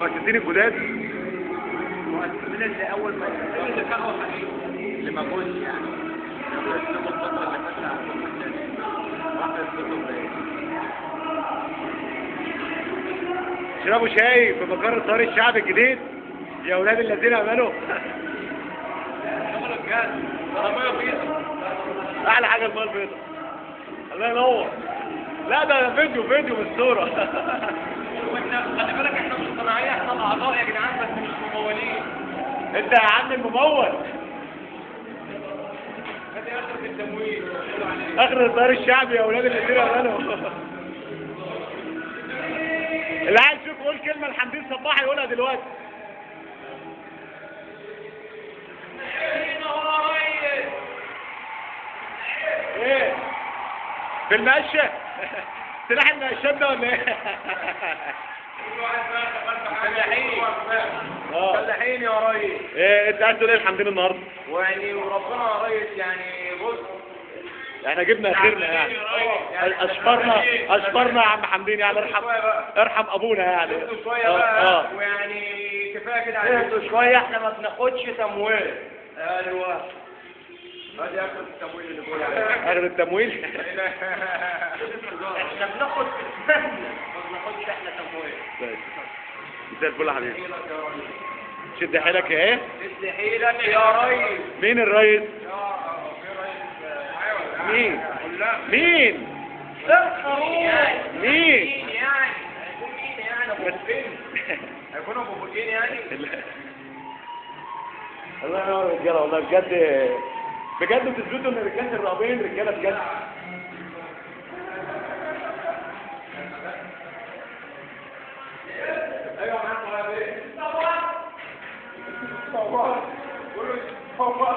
مؤسسين الجداد المؤسسين اللي اول ما اللي كانوا حقيقي اللي ما جوش يعني الفتره اللي فاتت شربوا شاي في مقر دار الشعب الجديد يا اولاد الذين امنوا. شغل بجد الميه بيضاء احلى حاجه الميه البيضاء. الله ينور. لا ده فيديو مش صوره. وانت خلي بالك احنا مش صناعيه، احنا الاعضاء يا جدعان بس مش ممولين. انت يا عم الممول. هذه اخر التمويل اخر دار الشعب يا اولاد الذين امنوا. اللي عايز يشوف يقول كلمه لحمدين صباح يقولها دلوقتي. ايه في المقشه سلاح المقشات ده ولا ايه؟ فلاحين يا ريس. ايه انت عايز تقول ايه لحمدين النهارده؟ ويعني وربنا يا ريس يعني بص احنا جبنا اخرنا يعني اشفرنا يا عم حمدين يعني ارحم ابونا يعني. اهدوا شويه بقى ويعني كفايه كده عليكم. اهدوا شويه احنا ما بناخدش تمويل. ايوه ادي اخر التمويل اللي بقول عليه. اخر التمويل. احنا بناخد ما بناخدش احنا تمويل. زي الفل يا حبيبي. شد حيلك يا ايه؟ شد حيلك يا ريس. مين الريس؟ مين؟ مين مين؟ يعني هيكون مين يعني ابو بوتين؟ هيكون ابو بوتين يعني؟ الله ينور يا رجاله والله بجد بتثبتوا ان رجاله الرهبين رجاله بجد. ايوه معاك يا بيه. طبعا كله طبعا